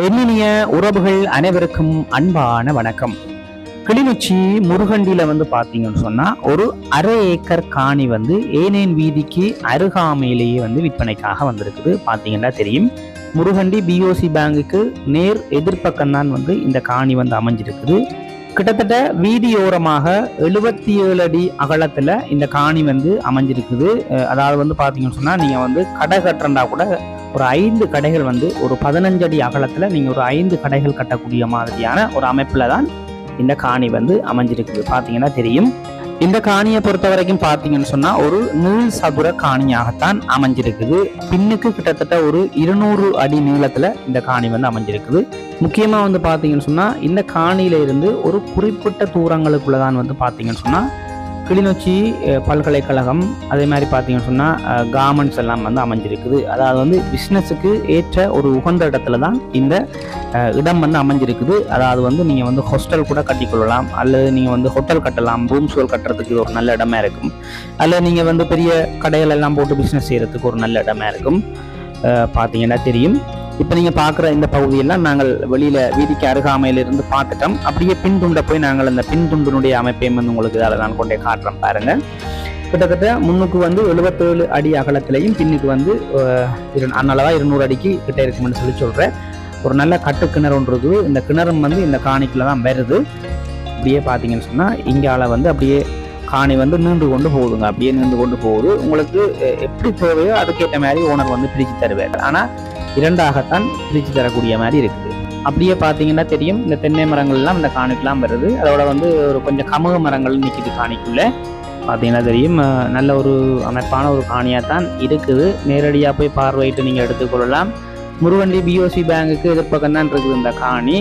எண்ணினிய உறவுகள் அனைவருக்கும் அன்பான வணக்கம். கிளிநொச்சி முருகண்டியில பாத்தீங்கன்னு சொன்னா ஒரு அரை ஏக்கர் காணி ஏனேன் வீதிக்கு அருகாமையிலேயே விற்பனைக்காக வந்திருக்குது. பாத்தீங்கன்னா தெரியும், முருகண்டி பிஓசி பேங்குக்கு நேர் எதிர்ப்பக்கம் தான் இந்த காணி அமைஞ்சிருக்குது. கிட்டத்தட்ட வீதியோரமாக 77 அடி அகலத்துல இந்த காணி அமைஞ்சிருக்குது. அதாவது பாத்தீங்கன்னு சொன்னா நீங்க கடை கட்டுறா கூட ஒரு 5 கடைகள் ஒரு 15 அடி அகலத்துல நீங்க ஒரு 5 கடைகள் கட்டக்கூடிய மாதிரியான ஒரு அமைப்புல தான் இந்த காணி அமைஞ்சிருக்குது. பாத்தீங்கன்னா தெரியும், இந்த காணியை பொறுத்த வரைக்கும் பாத்தீங்கன்னு சொன்னா ஒரு நீள் சதுர காணியாகத்தான் அமைஞ்சிருக்குது. பின்னுக்கு கிட்டத்தட்ட ஒரு 200 அடி நீளத்துல இந்த காணி அமைஞ்சிருக்குது. முக்கியமா பாத்தீங்கன்னு சொன்னா இந்த காணியில இருந்து ஒரு குறிப்பிட்ட தூரங்களுக்குள்ளதான் பாத்தீங்கன்னு சொன்னா கிளிநொச்சி பல்கலைக்கழகம், அதே மாதிரி பார்த்தீங்கன்னு சொன்னால் கார்மெண்ட்ஸ் எல்லாம் அமைஞ்சிருக்குது. அதாவது பிஸ்னஸுக்கு ஏற்ற ஒரு உகந்த இடத்துல தான் இந்த இடம் அமைஞ்சிருக்குது. அதாவது நீங்கள் ஹாஸ்டல் கூட கட்டிக்கொள்ளலாம், அல்லது நீங்கள் ஹோட்டல் கட்டலாம், ரூம்ஸ்கள் கட்டுறதுக்கு ஒரு நல்ல இடமா இருக்கும், அல்லது நீங்கள் பெரிய கடைகள் எல்லாம் போட்டு பிஸ்னஸ் செய்கிறதுக்கு ஒரு நல்ல இடமா இருக்கும். பார்த்தீங்கன்னா தெரியும், இப்போ நீங்கள் பார்க்குற இந்த பகுதியெல்லாம் நாங்கள் வெளியில் வீதிக்கு அருகாமையிலிருந்து பார்த்துட்டோம். அப்படியே பின்துண்டை போய் நாங்கள் அந்த பின்துண்டினுடைய அமைப்பையும் உங்களுக்கு இதால் நான் கொண்டே காட்டுறோம் பாருங்கள். கிட்டத்தட்ட முன்னுக்கு 77 அடி அகலத்திலையும் பின்னுக்கு அன்னளவாக 200 அடிக்கு கிட்ட இருக்குமென்னு சொல்கிறேன். ஒரு நல்ல கட்டு கிணறு ஒன்று இருக்குது. இந்த கிணறும் இந்த காணிக்குள்ள தான் வருது. அப்படியே பார்த்தீங்கன்னு சொன்னால் இங்கால அப்படியே காணி நீண்டு கொண்டு போகுதுங்க. அப்படியே நீண்டு கொண்டு போகுது. உங்களுக்கு எப்படி தேவையோ அதுக்கேற்ற மாதிரி ஓனர் பிரித்து தருவார். ஆனால் 2ஆகத்தான் பிரித்து தரக்கூடிய மாதிரி இருக்குது. அப்படியே பார்த்தீங்கன்னா தெரியும், இந்த தென்னை மரங்கள்லாம் இந்த காணிக்கெல்லாம் வருது. அதோட ஒரு கொஞ்சம் கமுக மரங்கள் நிற்கிது காணிக்குள்ளே. பார்த்தீங்கன்னா தெரியும், நல்ல ஒரு அமைப்பான ஒரு காணியாக தான் இருக்குது. நேரடியாக போய் பார்வையிட்டு நீங்கள் எடுத்துக்கொள்ளலாம். முருகண்டி பிஓசி பேங்குக்கு எதிர்ப்பக்கம் தான் இருக்குது இந்த காணி.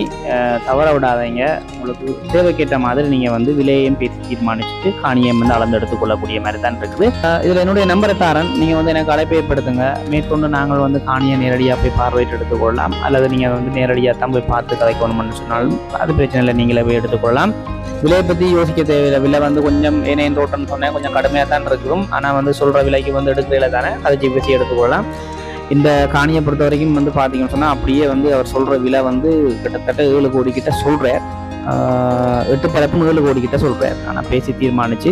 தவற விடாதீங்க. உங்களுக்கு தேவைக்கேற்ற மாதிரி நீங்கள் விலையையும் பேசி தீர்மானிச்சுட்டு காணியை அளந்து எடுத்துக்கொள்ளக்கூடிய மாதிரி தான் இருக்குது. இதில் என்னுடைய நம்பரை தாரன், நீங்கள் எனக்கு அழைப்பு ஏற்படுத்துங்க. மேற்கொண்டு நாங்கள் காணியை நேரடியாக போய் பார்வையிட்டு எடுத்துக்கொள்ளலாம், அல்லது நீங்கள் நேரடியாக தான் போய் பார்த்து கதைக்கணும்னு சொன்னாலும் அது பிரச்சனை இல்லை, நீங்களே போய் எடுத்துக்கொள்ளலாம். விலையை பற்றி யோசிக்க தேவையில்லை. விலை கொஞ்சம் ஏனேன் ரோட்டன்னு சொன்னேன், கொஞ்சம் கடுமையாக தான் இருக்கும். ஆனால் சொல்கிற விலைக்கு எடுக்கிறதில்ல தானே, அதை பேசி எடுத்துக்கொள்ளலாம். இந்த காணியை பொறுத்த வரைக்கும் பார்த்தீங்கன்னு சொன்னால் அப்படியே அவர் சொல்கிற விலை கிட்டத்தட்ட 7 கோடி கிட்ட சொல்கிறார். 8 பரப்பும் 7 கோடி கிட்ட சொல்கிறார். ஆனால் பேசி தீர்மானித்து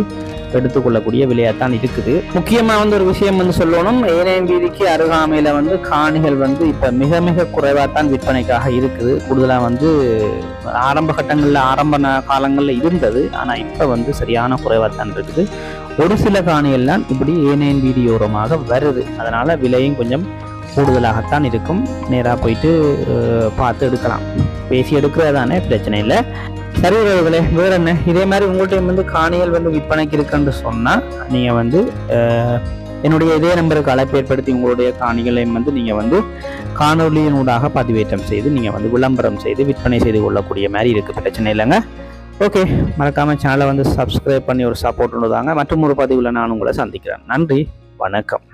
எடுத்துக்கொள்ளக்கூடிய விலையாகத்தான் இருக்குது. முக்கியமாக ஒரு விஷயம் சொல்லணும், ஏனேன் வீதிக்கு அருகாமையில் காணிகள் இப்போ மிக மிக குறைவாக தான் விற்பனைக்காக இருக்குது. கூடுதலாக ஆரம்ப கட்டங்களில் ஆரம்ப காலங்களில் இருந்தது. ஆனால் இப்போ சரியான குறைவாக தான் இருக்குது. ஒரு சில காணிகள்லாம் இப்படி ஏனேன் வீதியோரமாக வருது. அதனால் விலையும் கொஞ்சம் கூடுதலாகத்தான் இருக்கும். நேராக போயிட்டு பார்த்து எடுக்கலாம். பேசி எடுக்கிறதானே, பிரச்சனை இல்லை. சரி உறவுகளே, வேற என்ன, இதே மாதிரி உங்கள்கிட்ட காணிகள் விற்பனைக்கு இருக்குன்னு சொன்னால் நீங்கள் என்னுடைய இதே நம்பருக்கு அழைப்பு ஏற்படுத்தி உங்களுடைய காணிகளையும் நீங்கள் காணொலியினூடாக பதிவேற்றம் செய்து நீங்கள் விளம்பரம் செய்து விற்பனை செய்து கொள்ளக்கூடிய மாதிரி இருக்குது. பிரச்சனை இல்லைங்க. ஓகே, மறக்காமல் சேனலை சப்ஸ்கிரைப் பண்ணி ஒரு சப்போர்ட் தாங்க. மற்றும் ஒரு பதிவில் நான் உங்களை சந்திக்கிறேன். நன்றி, வணக்கம்.